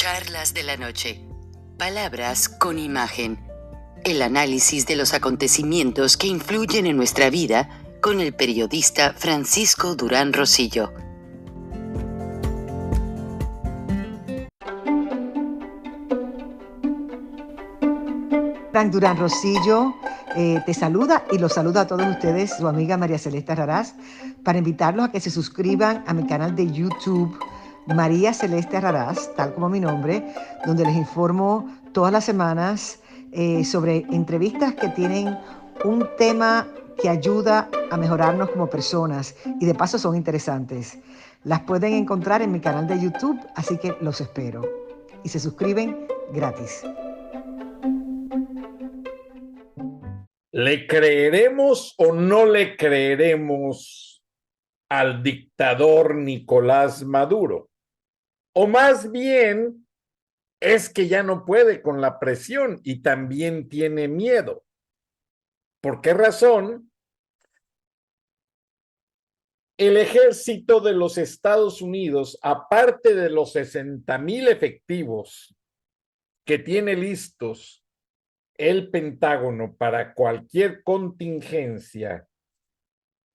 Charlas de la noche. Palabras con imagen. El análisis de los acontecimientos que influyen en nuestra vida con el periodista Francisco Durán Rosillo. Frank Durán Rosillo te saluda y los saluda a todos ustedes, su amiga María Celeste Raraz, para invitarlos a que se suscriban a mi canal de YouTube, María Celeste Raraz, tal como mi nombre, donde les informo todas las semanas sobre entrevistas que tienen un tema que ayuda a mejorarnos como personas y de paso son interesantes. Las pueden encontrar en mi canal de YouTube, así que los espero. Y se suscriben gratis. ¿Le creeremos o no le creeremos al dictador Nicolás Maduro? O más bien, es que ya no puede con la presión y también tiene miedo. ¿Por qué razón? El ejército de los Estados Unidos, aparte de los 60,000 efectivos que tiene listos el Pentágono para cualquier contingencia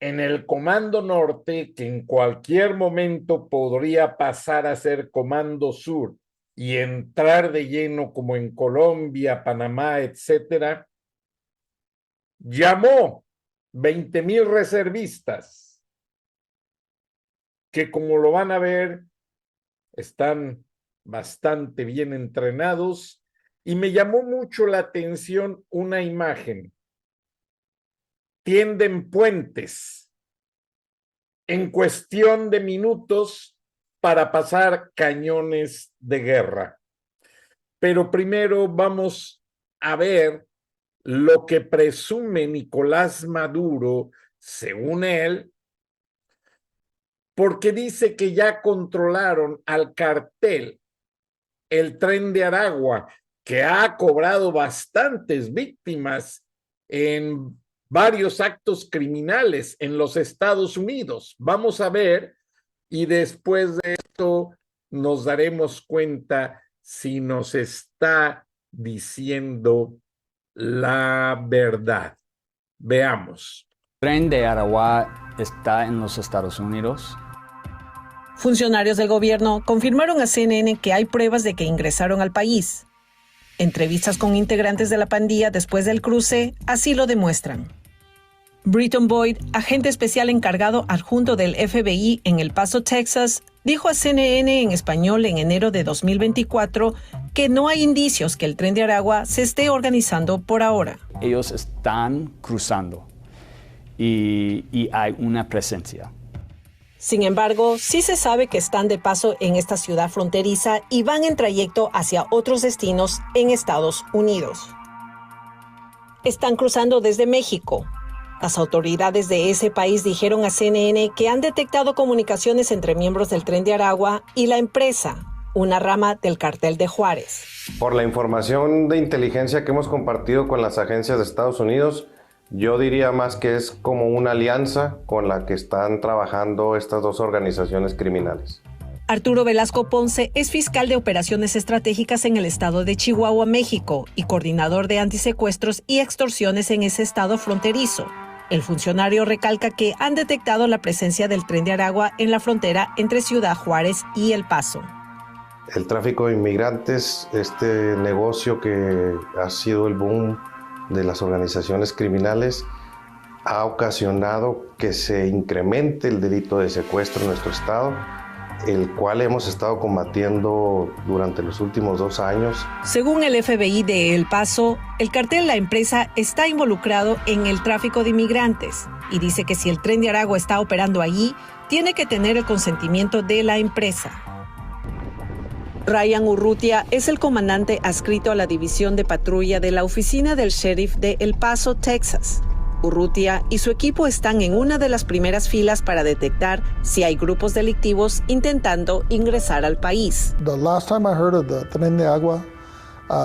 en el Comando Norte, que en cualquier momento podría pasar a ser Comando Sur y entrar de lleno como en Colombia, Panamá, etcétera, llamó 20,000 reservistas que, como lo van a ver, están bastante bien entrenados. Y me llamó mucho la atención una imagen. Tienden puentes en cuestión de minutos para pasar cañones de guerra. Pero primero vamos a ver lo que presume Nicolás Maduro, según él, porque dice que ya controlaron al cartel, el Tren de Aragua, que ha cobrado bastantes víctimas en varios actos criminales en los Estados Unidos. Vamos a ver, y después de esto nos daremos cuenta si nos está diciendo la verdad. Veamos. El Tren de Aragua está en los Estados Unidos. Funcionarios del gobierno confirmaron a CNN que hay pruebas de que ingresaron al país. Entrevistas con integrantes de la pandilla después del cruce así lo demuestran. Britton Boyd, agente especial encargado adjunto del FBI en El Paso, Texas, dijo a CNN en español en enero de 2024 que no hay indicios que el Tren de Aragua se esté organizando por ahora. Ellos están cruzando y hay una presencia. Sin embargo, sí se sabe que están de paso en esta ciudad fronteriza y van en trayecto hacia otros destinos en Estados Unidos. Están cruzando desde México. Las autoridades de ese país dijeron a CNN que han detectado comunicaciones entre miembros del Tren de Aragua y la empresa, una rama del Cartel de Juárez. Por la información de inteligencia que hemos compartido con las agencias de Estados Unidos, yo diría más que es como una alianza con la que están trabajando estas dos organizaciones criminales. Arturo Velasco Ponce es fiscal de operaciones estratégicas en el estado de Chihuahua, México, y coordinador de antisecuestros y extorsiones en ese estado fronterizo. El funcionario recalca que han detectado la presencia del Tren de Aragua en la frontera entre Ciudad Juárez y El Paso. El tráfico de inmigrantes, este negocio que ha sido el boom de las organizaciones criminales, ha ocasionado que se incremente el delito de secuestro en nuestro estado, el cual hemos estado combatiendo durante los últimos 2 años. Según el FBI de El Paso, el cartel La Empresa está involucrado en el tráfico de inmigrantes y dice que si el Tren de Aragua está operando allí, tiene que tener el consentimiento de la empresa. Ryan Urrutia es el comandante adscrito a la división de patrulla de la oficina del sheriff de El Paso, Texas. Urrutia y su equipo están en una de las primeras filas para detectar si hay grupos delictivos intentando ingresar al país. The last time I heard of the Tren de Agua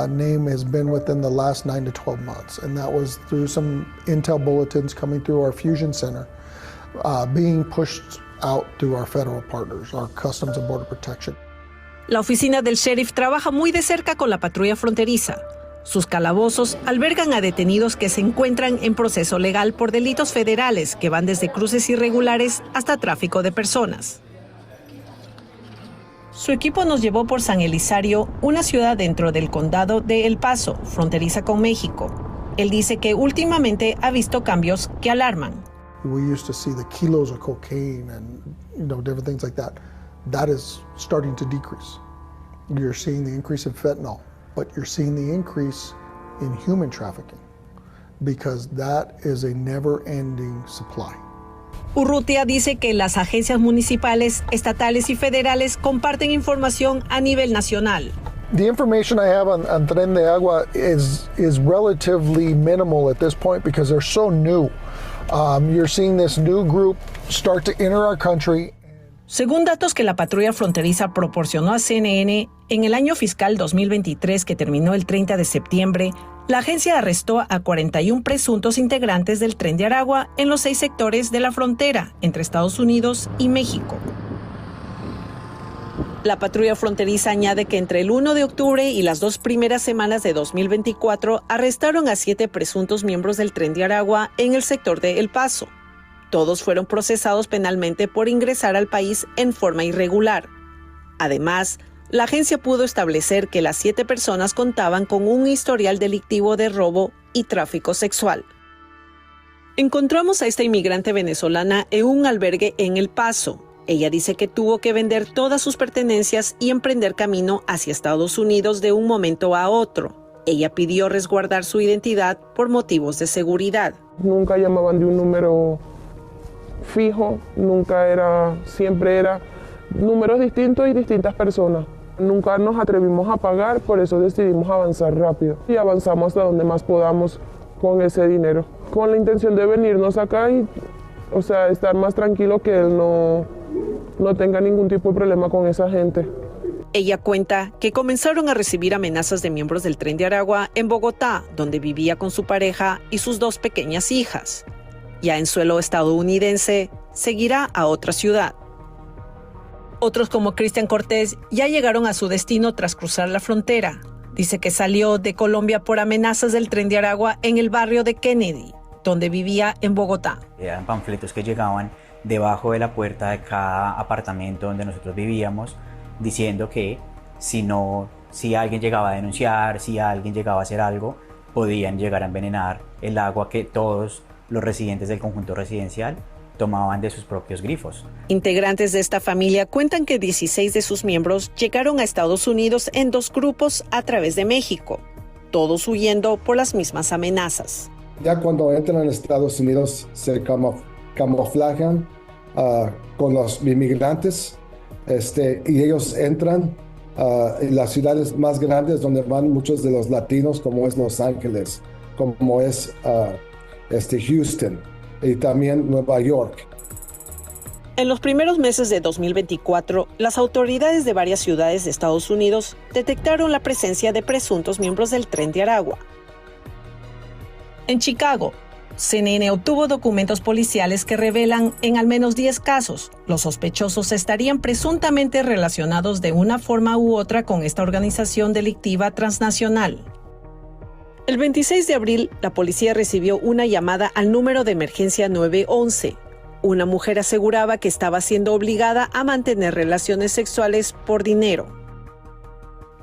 name has been within the last 9 to 12 months, and that was through some intel bulletins coming through our fusion center, being pushed out through our federal partners, our Customs and Border Protection. La oficina del sheriff trabaja muy de cerca con la patrulla fronteriza. Sus calabozos albergan a detenidos que se encuentran en proceso legal por delitos federales que van desde cruces irregulares hasta tráfico de personas. Su equipo nos llevó por San Elizario, una ciudad dentro del condado de El Paso, fronteriza con México. Él dice que últimamente ha visto cambios que alarman. We used to see the kilos of cocaine and different things like that. That is starting to decrease. You're seeing the increase in fentanyl, but you're seeing the increase in human trafficking because that is a never-ending supply. Urrutia dice que las agencias municipales, estatales y federales comparten información a nivel nacional. The information I have on Tren de Agua is relatively minimal at this point because they're so new. You're seeing this new group start to enter our country. Según datos que la patrulla fronteriza proporcionó a CNN, en el año fiscal 2023 que terminó el 30 de septiembre, la agencia arrestó a 41 presuntos integrantes del Tren de Aragua en los 6 sectores de la frontera entre Estados Unidos y México. La patrulla fronteriza añade que entre el 1 de octubre y las 2 primeras semanas de 2024 arrestaron a 7 presuntos miembros del Tren de Aragua en el sector de El Paso. Todos fueron procesados penalmente por ingresar al país en forma irregular. Además, la agencia pudo establecer que las 7 personas contaban con un historial delictivo de robo y tráfico sexual. Encontramos a esta inmigrante venezolana en un albergue en El Paso. Ella dice que tuvo que vender todas sus pertenencias y emprender camino hacia Estados Unidos de un momento a otro. Ella pidió resguardar su identidad por motivos de seguridad. Nunca llamaban de un número fijo, siempre era números distintos y distintas personas. Nunca nos atrevimos a pagar, por eso decidimos avanzar rápido y avanzamos hasta donde más podamos con ese dinero, con la intención de venirnos acá y, estar más tranquilo, que él no tenga ningún tipo de problema con esa gente. Ella cuenta que comenzaron a recibir amenazas de miembros del Tren de Aragua en Bogotá, donde vivía con su pareja y sus 2 pequeñas hijas. Ya en suelo estadounidense, seguirá a otra ciudad. Otros como Cristian Cortés ya llegaron a su destino tras cruzar la frontera. Dice que salió de Colombia por amenazas del Tren de Aragua en el barrio de Kennedy, donde vivía en Bogotá. Eran panfletos que llegaban debajo de la puerta de cada apartamento donde nosotros vivíamos, diciendo que si alguien llegaba a denunciar, si alguien llegaba a hacer algo, podían llegar a envenenar el agua que todos los residentes del conjunto residencial tomaban de sus propios grifos. Integrantes de esta familia cuentan que 16 de sus miembros llegaron a Estados Unidos en 2 grupos a través de México, todos huyendo por las mismas amenazas. Ya cuando entran a Estados Unidos se camuflajan con los inmigrantes y ellos entran en las ciudades más grandes donde van muchos de los latinos, como es Los Ángeles, como es Houston y también Nueva York. En los primeros meses de 2024, las autoridades de varias ciudades de Estados Unidos detectaron la presencia de presuntos miembros del Tren de Aragua. En Chicago, CNN obtuvo documentos policiales que revelan en al menos 10 casos, los sospechosos estarían presuntamente relacionados de una forma u otra con esta organización delictiva transnacional. El 26 de abril, la policía recibió una llamada al número de emergencia 911. Una mujer aseguraba que estaba siendo obligada a mantener relaciones sexuales por dinero.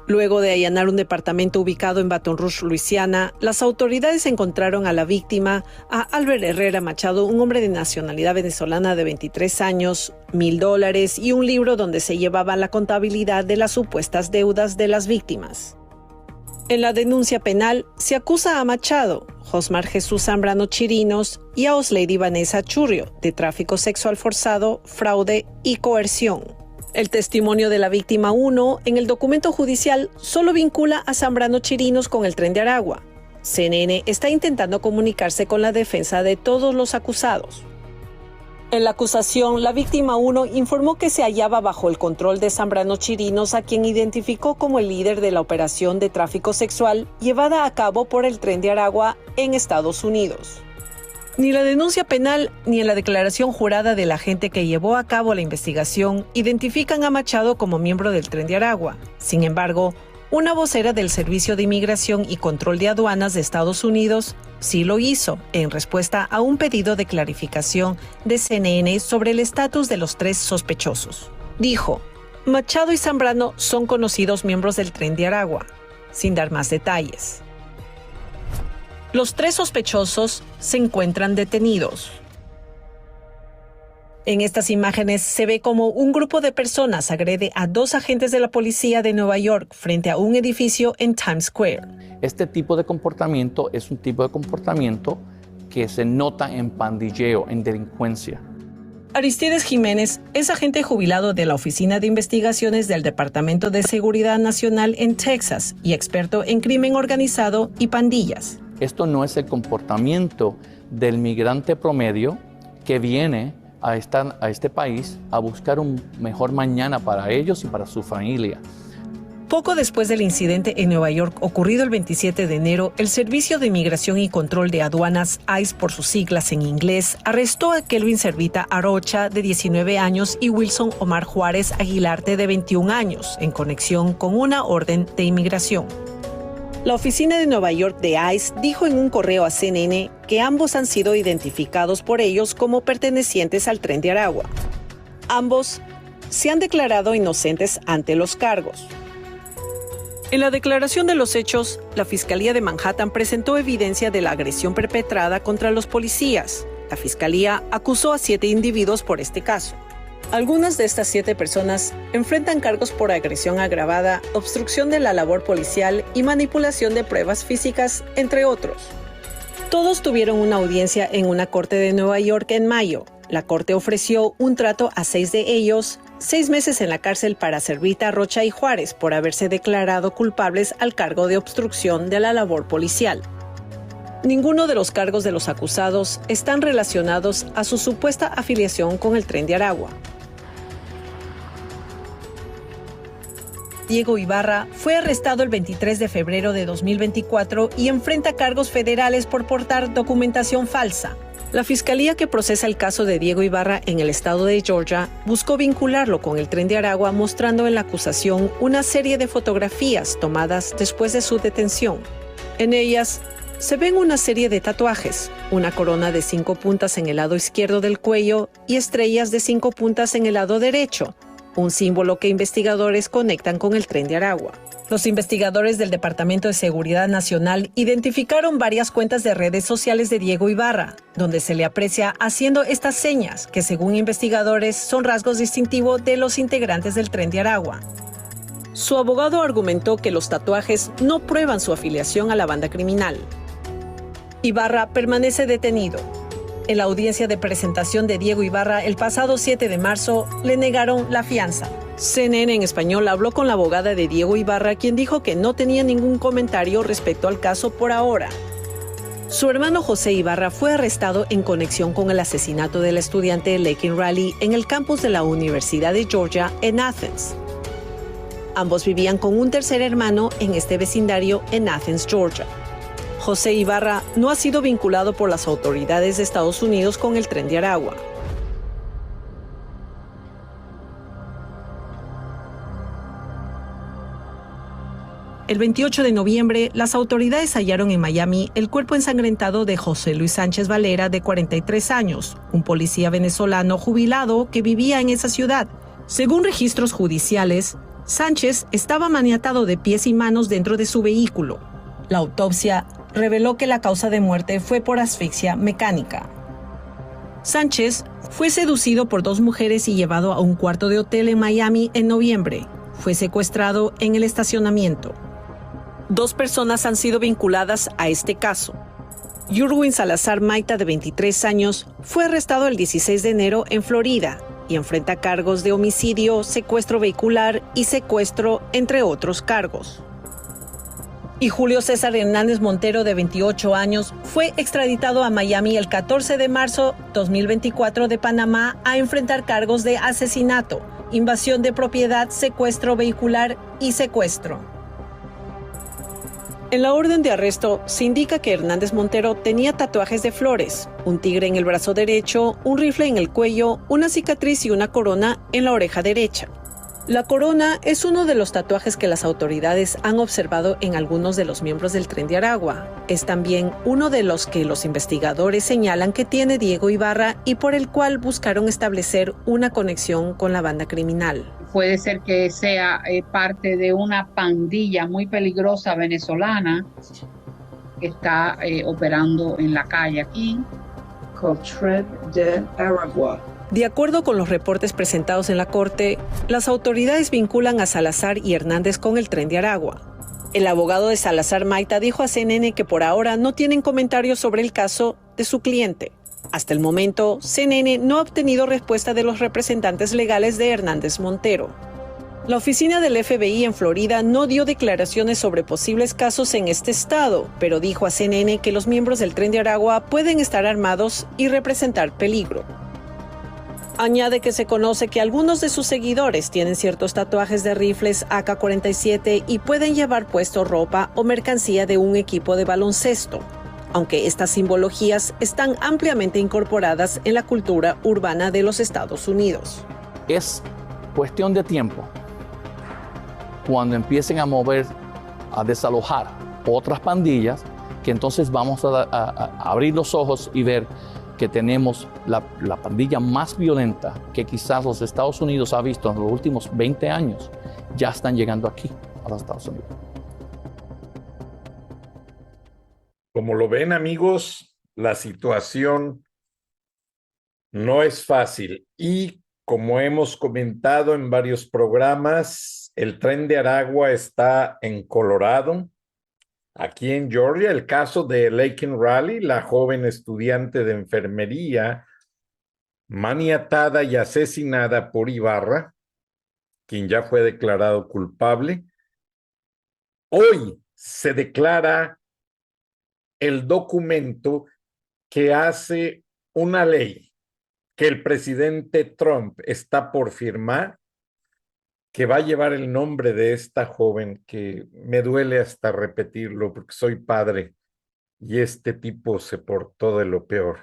Luego de allanar un departamento ubicado en Baton Rouge, Luisiana, las autoridades encontraron a la víctima, a Albert Herrera Machado, un hombre de nacionalidad venezolana de 23 años, $1,000 y un libro donde se llevaba la contabilidad de las supuestas deudas de las víctimas. En la denuncia penal se acusa a Machado, Josmar Jesús Zambrano Chirinos y a Oslady Vanessa Churrio de tráfico sexual forzado, fraude y coerción. El testimonio de la víctima 1 en el documento judicial solo vincula a Zambrano Chirinos con el Tren de Aragua. CNN está intentando comunicarse con la defensa de todos los acusados. En la acusación, la víctima 1 informó que se hallaba bajo el control de Zambrano Chirinos, a quien identificó como el líder de la operación de tráfico sexual llevada a cabo por el Tren de Aragua en Estados Unidos. Ni la denuncia penal ni en la declaración jurada del agente que llevó a cabo la investigación identifican a Machado como miembro del Tren de Aragua. Sin embargo, una vocera del Servicio de Inmigración y Control de Aduanas de Estados Unidos sí lo hizo en respuesta a un pedido de clarificación de CNN sobre el estatus de los 3 sospechosos. Dijo: Machado y Zambrano son conocidos miembros del Tren de Aragua, sin dar más detalles. Los 3 sospechosos se encuentran detenidos. En estas imágenes se ve como un grupo de personas agrede a 2 agentes de la policía de Nueva York frente a un edificio en Times Square. Este tipo de comportamiento es un tipo de comportamiento que se nota en pandilleo, en delincuencia. Aristides Jiménez es agente jubilado de la Oficina de Investigaciones del Departamento de Seguridad Nacional en Texas y experto en crimen organizado y pandillas. Esto no es el comportamiento del migrante promedio que viene a este país a buscar un mejor mañana para ellos y para su familia. Poco después del incidente en Nueva York ocurrido el 27 de enero, el Servicio de Inmigración y Control de Aduanas, ICE por sus siglas en inglés, arrestó a Kelvin Servita Arocha, de 19 años, y Wilson Omar Juárez Aguilarte, de 21 años, en conexión con una orden de inmigración. La oficina de Nueva York de ICE dijo en un correo a CNN que ambos han sido identificados por ellos como pertenecientes al Tren de Aragua. Ambos se han declarado inocentes ante los cargos. En la declaración de los hechos, la Fiscalía de Manhattan presentó evidencia de la agresión perpetrada contra los policías. La Fiscalía acusó a 7 individuos por este caso. Algunas de estas 7 personas enfrentan cargos por agresión agravada, obstrucción de la labor policial y manipulación de pruebas físicas, entre otros. Todos tuvieron una audiencia en una corte de Nueva York en mayo. La corte ofreció un trato a 6 de ellos, 6 meses en la cárcel para Servita, Rocha y Juárez por haberse declarado culpables al cargo de obstrucción de la labor policial. Ninguno de los cargos de los acusados están relacionados a su supuesta afiliación con el Tren de Aragua. Diego Ibarra fue arrestado el 23 de febrero de 2024 y enfrenta cargos federales por portar documentación falsa. La fiscalía que procesa el caso de Diego Ibarra en el estado de Georgia buscó vincularlo con el Tren de Aragua, mostrando en la acusación una serie de fotografías tomadas después de su detención. En ellas se ven una serie de tatuajes, una corona de 5 puntas en el lado izquierdo del cuello y estrellas de 5 puntas en el lado derecho, un símbolo que investigadores conectan con el Tren de Aragua. Los investigadores del Departamento de Seguridad Nacional identificaron varias cuentas de redes sociales de Diego Ibarra, donde se le aprecia haciendo estas señas, que según investigadores son rasgos distintivos de los integrantes del Tren de Aragua. Su abogado argumentó que los tatuajes no prueban su afiliación a la banda criminal. Ibarra permanece detenido. En la audiencia de presentación de Diego Ibarra el pasado 7 de marzo, le negaron la fianza. CNN en español habló con la abogada de Diego Ibarra, quien dijo que no tenía ningún comentario respecto al caso por ahora. Su hermano José Ibarra fue arrestado en conexión con el asesinato del estudiante Laken Riley en el campus de la Universidad de Georgia en Athens. Ambos vivían con un tercer hermano en este vecindario en Athens, Georgia. José Ibarra no ha sido vinculado por las autoridades de Estados Unidos con el Tren de Aragua. El 28 de noviembre, las autoridades hallaron en Miami el cuerpo ensangrentado de José Luis Sánchez Valera, de 43 años, un policía venezolano jubilado que vivía en esa ciudad. Según registros judiciales, Sánchez estaba maniatado de pies y manos dentro de su vehículo. La autopsia reveló que la causa de muerte fue por asfixia mecánica. Sánchez fue seducido por 2 mujeres y llevado a un cuarto de hotel en Miami en noviembre. Fue secuestrado en el estacionamiento. 2 personas han sido vinculadas a este caso. Yurwin Salazar Maita, de 23 años, fue arrestado el 16 de enero en Florida y enfrenta cargos de homicidio, secuestro vehicular y secuestro, entre otros cargos. Y Julio César Hernández Montero, de 28 años, fue extraditado a Miami el 14 de marzo 2024 de Panamá a enfrentar cargos de asesinato, invasión de propiedad, secuestro vehicular y secuestro. En la orden de arresto se indica que Hernández Montero tenía tatuajes de flores, un tigre en el brazo derecho, un rifle en el cuello, una cicatriz y una corona en la oreja derecha. La corona es uno de los tatuajes que las autoridades han observado en algunos de los miembros del Tren de Aragua. Es también uno de los que los investigadores señalan que tiene Diego Ibarra y por el cual buscaron establecer una conexión con la banda criminal. Puede ser que sea parte de una pandilla muy peligrosa venezolana que está operando en la calle aquí. Tren de Aragua. De acuerdo con los reportes presentados en la corte, las autoridades vinculan a Salazar y Hernández con el Tren de Aragua. El abogado de Salazar, Maita, dijo a CNN que por ahora no tienen comentarios sobre el caso de su cliente. Hasta el momento, CNN no ha obtenido respuesta de los representantes legales de Hernández Montero. La oficina del FBI en Florida no dio declaraciones sobre posibles casos en este estado, pero dijo a CNN que los miembros del Tren de Aragua pueden estar armados y representar peligro. Añade que se conoce que algunos de sus seguidores tienen ciertos tatuajes de rifles AK-47 y pueden llevar puesto ropa o mercancía de un equipo de baloncesto, aunque estas simbologías están ampliamente incorporadas en la cultura urbana de los Estados Unidos. Es cuestión de tiempo cuando empiecen a mover, a desalojar otras pandillas, que entonces vamos a abrir los ojos y ver que tenemos la pandilla más violenta que quizás los Estados Unidos ha visto en los últimos 20 años, ya están llegando aquí, a los Estados Unidos. Como lo ven, amigos, la situación no es fácil y como hemos comentado en varios programas, el Tren de Aragua está en Colorado. Aquí en Georgia, el caso de Laken Riley, la joven estudiante de enfermería maniatada y asesinada por Ibarra, quien ya fue declarado culpable. Hoy se declara el documento que hace una ley que el presidente Trump está por firmar, que va a llevar el nombre de esta joven, que me duele hasta repetirlo porque soy padre y este tipo se portó de lo peor.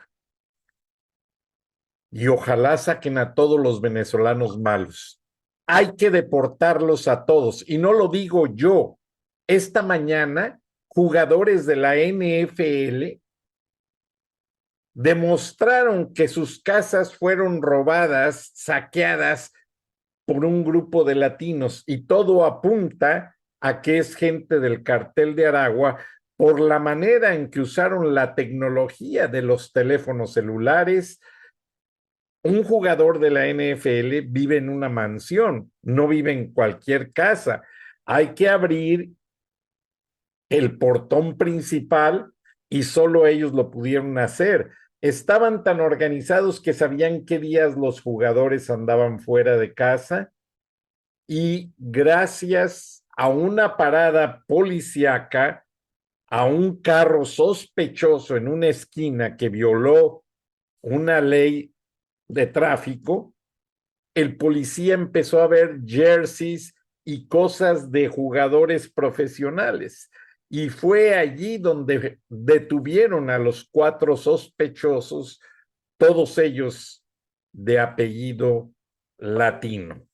Y ojalá saquen a todos los venezolanos malos. Hay que deportarlos a todos. Y no lo digo yo. Esta mañana, jugadores de la NFL demostraron que sus casas fueron robadas, saqueadas por un grupo de latinos, y todo apunta a que es gente del cartel de Aragua por la manera en que usaron la tecnología de los teléfonos celulares. Un jugador de la NFL vive en una mansión, no vive en cualquier casa. Hay que abrir el portón principal y solo ellos lo pudieron hacer. Estaban tan organizados que sabían qué días los jugadores andaban fuera de casa y gracias a una parada policíaca, a un carro sospechoso en una esquina que violó una ley de tráfico, el policía empezó a ver jerseys y cosas de jugadores profesionales. Y fue allí donde detuvieron a los 4 sospechosos, todos ellos de apellido latino.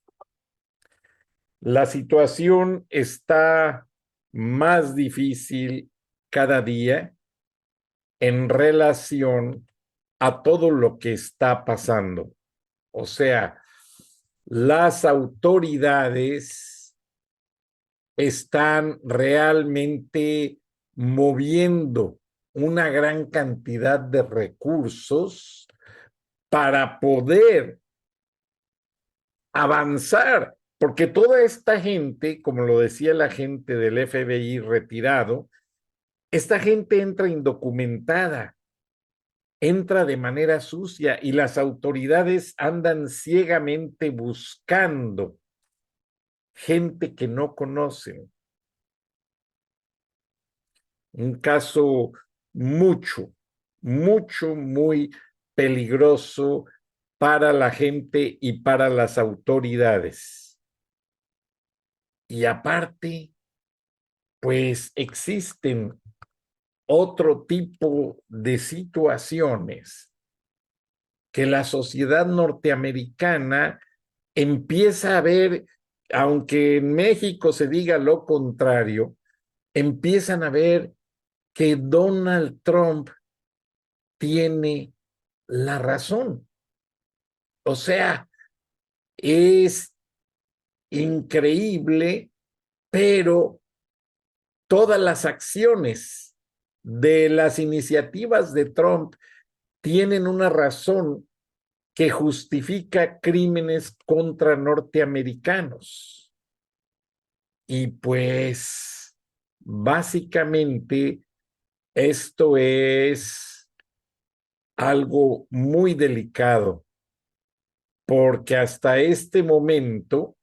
La situación está más difícil cada día en relación a todo lo que está pasando. O sea, las autoridades están realmente moviendo una gran cantidad de recursos para poder avanzar, porque toda esta gente, como lo decía la gente del FBI retirado, esta gente entra indocumentada, entra de manera sucia y las autoridades andan ciegamente buscando gente que no conocen. Un caso muy peligroso para la gente y para las autoridades. Y aparte, pues existen otro tipo de situaciones que la sociedad norteamericana empieza a ver, aunque en México se diga lo contrario, empiezan a ver que Donald Trump tiene la razón. O sea, es increíble, pero todas las acciones de las iniciativas de Trump tienen una razón que justifica crímenes contra norteamericanos. Y pues, básicamente, esto es algo muy delicado, porque hasta este momento,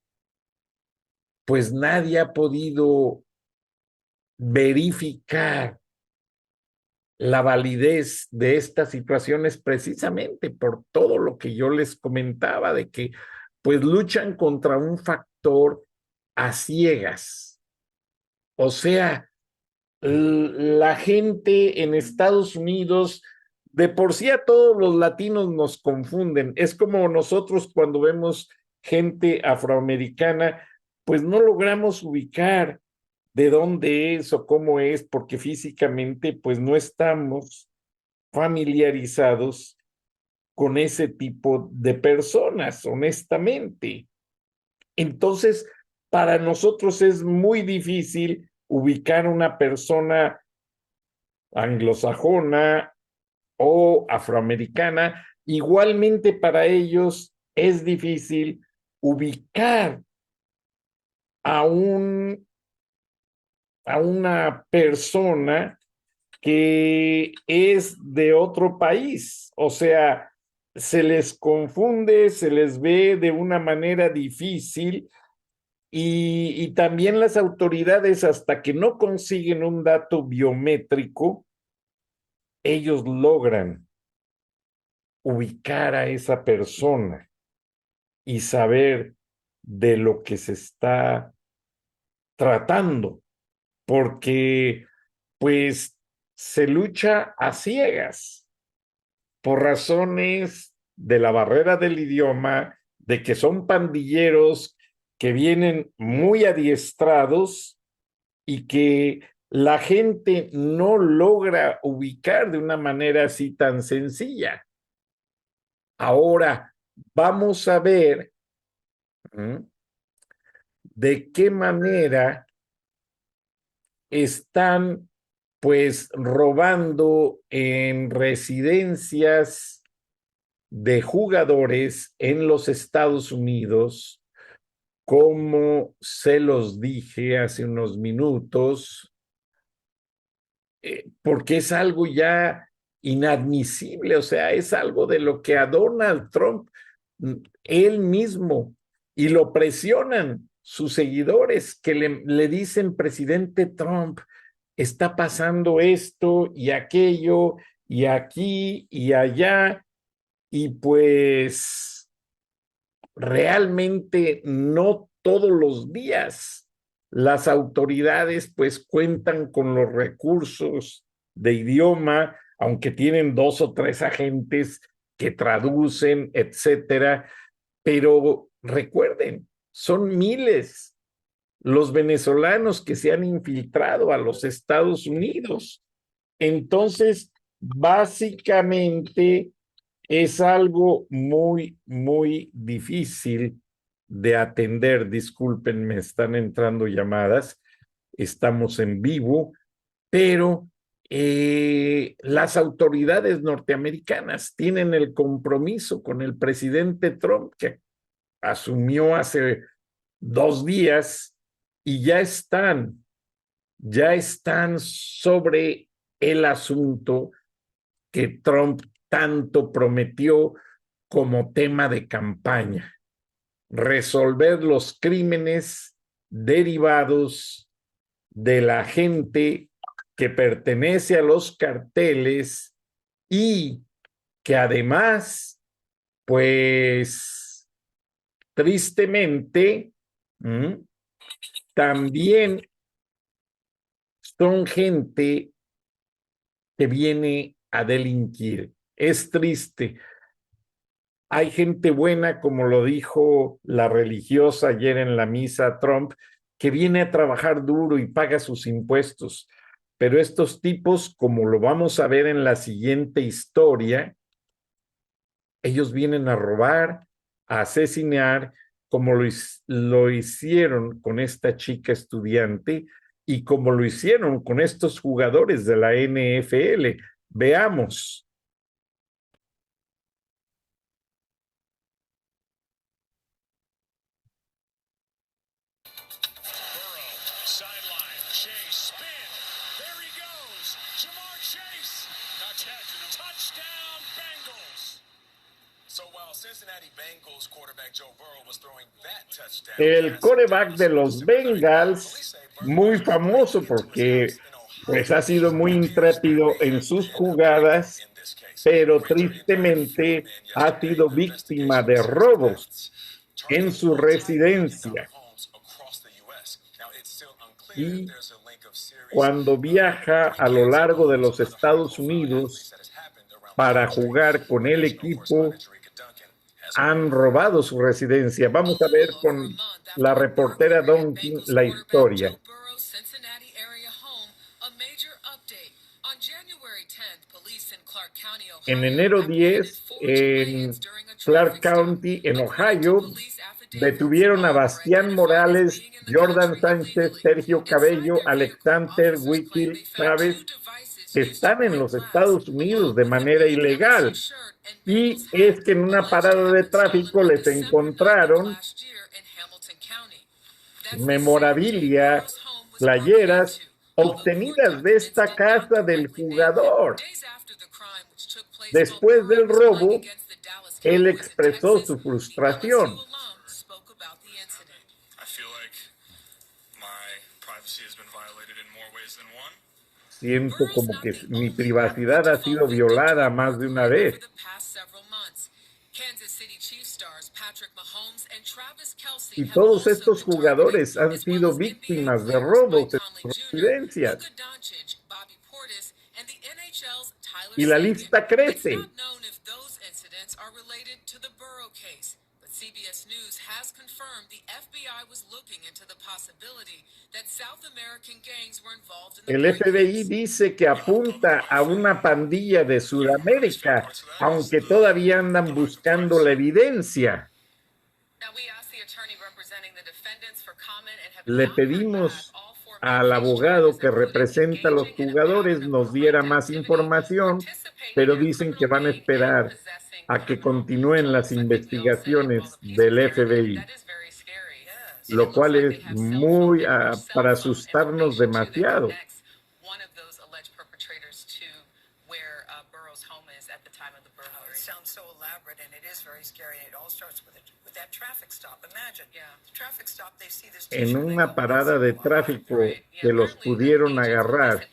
pues nadie ha podido verificar la validez de estas situaciones precisamente por todo lo que yo les comentaba, de que pues luchan contra un factor a ciegas. O sea, la gente en Estados Unidos, de por sí a todos los latinos nos confunden. Es como nosotros cuando vemos gente afroamericana, pues no logramos ubicar de dónde es o cómo es, porque físicamente pues no estamos familiarizados con ese tipo de personas, honestamente. Entonces, para nosotros es muy difícil ubicar una persona anglosajona o afroamericana. Igualmente para ellos es difícil ubicar a una persona que es de otro país. O sea, se les confunde, se les ve de una manera difícil y también las autoridades, hasta que no consiguen un dato biométrico, ellos logran ubicar a esa persona y saber de lo que se está tratando, porque pues se lucha a ciegas por razones de la barrera del idioma, de que son pandilleros que vienen muy adiestrados y que la gente no logra ubicar de una manera así tan sencilla. Ahora, vamos a ver de qué manera están pues robando en residencias de jugadores en los Estados Unidos, como se los dije hace unos minutos, porque es algo ya inadmisible. O sea, es algo de lo que a Donald Trump, él mismo, y lo presionan sus seguidores, que le dicen: presidente Trump, está pasando esto y aquello, y aquí y allá, y pues realmente no todos los días las autoridades pues cuentan con los recursos de idioma, aunque tienen 2 o 3 agentes que traducen, etcétera. Pero recuerden, son miles los venezolanos que se han infiltrado a los Estados Unidos. Entonces, básicamente es algo muy, muy difícil de atender. Disculpen, me están entrando llamadas. Estamos en vivo, pero las autoridades norteamericanas tienen el compromiso con el presidente Trump, que asumió hace 2 días, y ya están sobre el asunto que Trump tanto prometió como tema de campaña: resolver los crímenes derivados de la gente que pertenece a los carteles y que además, pues, tristemente, también son gente que viene a delinquir. Es triste. Hay gente buena, como lo dijo la religiosa ayer en la misa a Trump, que viene a trabajar duro y paga sus impuestos. Pero estos tipos, como lo vamos a ver en la siguiente historia, ellos vienen a robar, a asesinar, como lo hicieron con esta chica estudiante y como lo hicieron con estos jugadores de la NFL. Veamos. El quarterback de los Bengals, muy famoso porque pues ha sido muy intrépido en sus jugadas, pero tristemente ha sido víctima de robos en su residencia. Y cuando viaja a lo largo de los Estados Unidos para jugar con el equipo, han robado su residencia. Vamos a ver con la reportera Duncan la historia. En enero 10, en Clark County, en Ohio, detuvieron a Bastián Morales, Jordan Sánchez, Sergio Cabello, Alexander Wickil Chávez, que están en los Estados Unidos de manera ilegal. Y es que en una parada de tráfico les encontraron memorabilia, playeras obtenidas de esta casa del jugador. Después del robo, él expresó su frustración. Siento como que mi privacidad ha sido violada más de una vez. Y todos estos jugadores han sido víctimas de robos en sus residencias. Y la lista crece. El FBI dice que apunta a una pandilla de Sudamérica, aunque todavía andan buscando la evidencia. Le pedimos al abogado que representa a los jugadores nos diera más información, pero dicen que van a esperar a que continúen las investigaciones del FBI, lo cual es muy para asustarnos demasiado. En una parada de tráfico que los pudieron agarrar,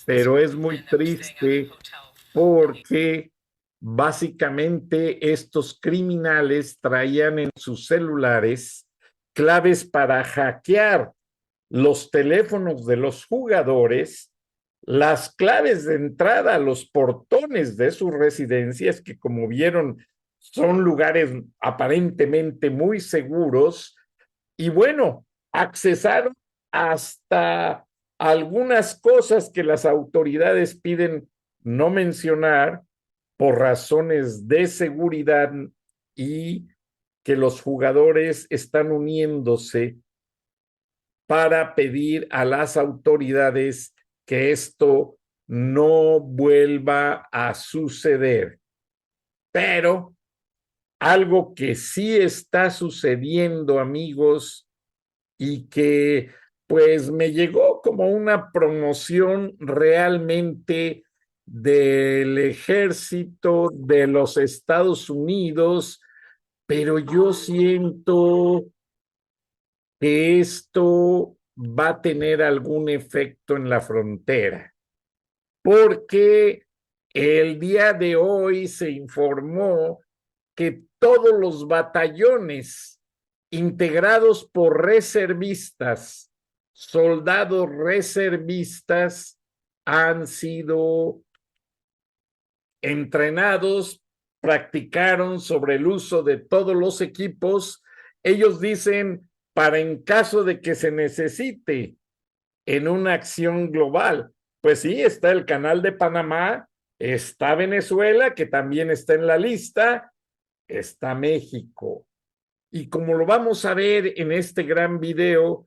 pero es muy triste porque básicamente estos criminales traían en sus celulares claves para hackear los teléfonos de los jugadores, las claves de entrada a los portones de sus residencias, que como vieron son lugares aparentemente muy seguros, y bueno, accesaron hasta algunas cosas que las autoridades piden no mencionar por razones de seguridad y que los jugadores están uniéndose para pedir a las autoridades que esto no vuelva a suceder. Pero algo que sí está sucediendo, amigos, y que pues me llegó como una promoción realmente del ejército de los Estados Unidos, pero yo siento que esto va a tener algún efecto en la frontera, porque el día de hoy se informó que todos los batallones integrados por reservistas soldados reservistas han sido entrenados, practicaron sobre el uso de todos los equipos. Ellos dicen, para en caso de que se necesite en una acción global. Pues sí, está el Canal de Panamá, está Venezuela, que también está en la lista, está México. Y como lo vamos a ver en este gran video,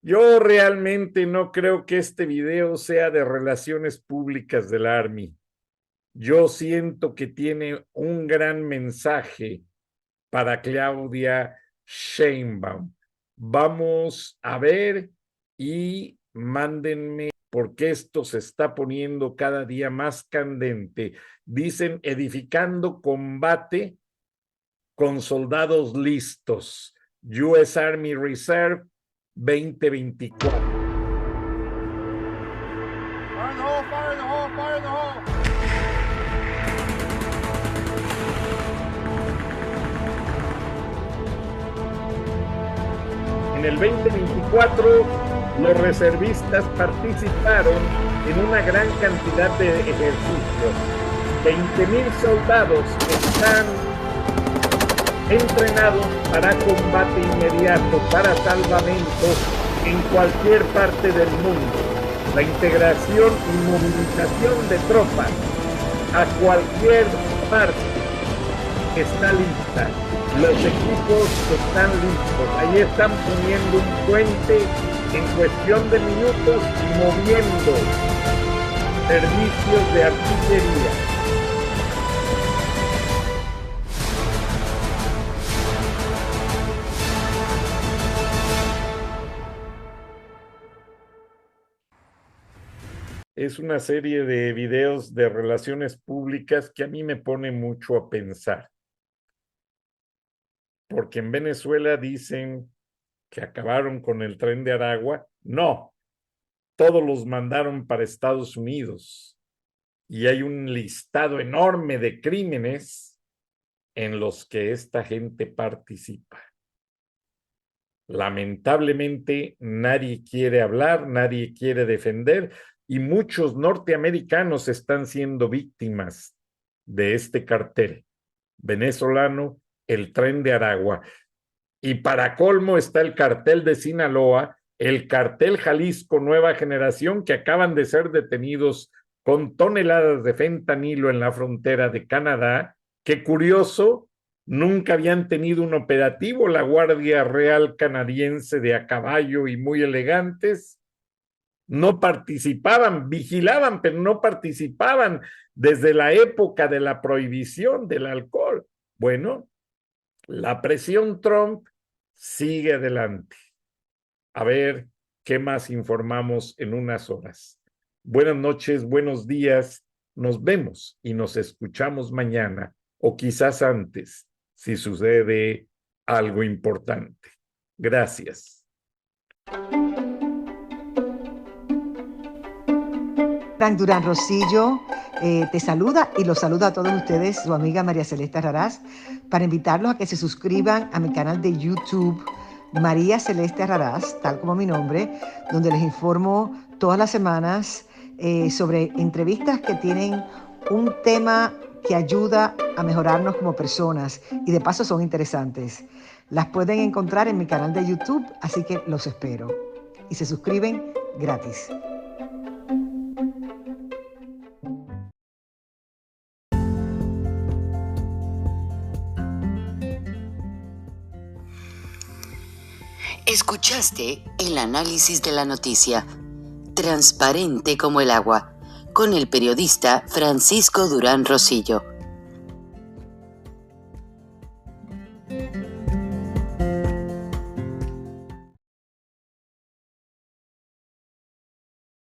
yo realmente no creo que este video sea de relaciones públicas del Army. Yo siento que tiene un gran mensaje para Claudia Sheinbaum. Vamos a ver y mándenme porque esto se está poniendo cada día más candente. Dicen edificando combate con soldados listos. US Army Reserve 2024. Fire in the hole, fire in the hole, fire in the hole. En el 2024, los reservistas participaron en una gran cantidad de ejercicios. 20,000 soldados están entrenados para combate inmediato, para salvamento en cualquier parte del mundo. La integración y movilización de tropas a cualquier parte está lista. Los equipos están listos. Ahí están poniendo un puente en cuestión de minutos y moviendo servicios de artillería. Es una serie de videos de relaciones públicas que a mí me pone mucho a pensar. Porque en Venezuela dicen que acabaron con el Tren de Aragua. No, todos los mandaron para Estados Unidos. Y hay un listado enorme de crímenes en los que esta gente participa. Lamentablemente nadie quiere hablar, nadie quiere defender, y muchos norteamericanos están siendo víctimas de este cartel venezolano, el Tren de Aragua. Y para colmo está el cartel de Sinaloa, el cartel Jalisco Nueva Generación, que acaban de ser detenidos con toneladas de fentanilo en la frontera de Canadá. Qué curioso, nunca habían tenido un operativo la Guardia Real canadiense de a caballo y muy elegantes. No participaban, vigilaban, pero no participaban desde la época de la prohibición del alcohol. Bueno, la presión Trump sigue adelante. A ver qué más informamos en unas horas. Buenas noches, buenos días. Nos vemos y nos escuchamos mañana o quizás antes, si sucede algo importante. Gracias. Frank Durán Rosillo te saluda y los saluda a todos ustedes, su amiga María Celeste Raraz, para invitarlos a que se suscriban a mi canal de YouTube, María Celeste Raraz, tal como mi nombre, donde les informo todas las semanas sobre entrevistas que tienen un tema que ayuda a mejorarnos como personas y de paso son interesantes. Las pueden encontrar en mi canal de YouTube, así que los espero. Y se suscriben gratis. Escuchaste el análisis de la noticia, transparente como el agua, con el periodista Francisco Durán Rosillo.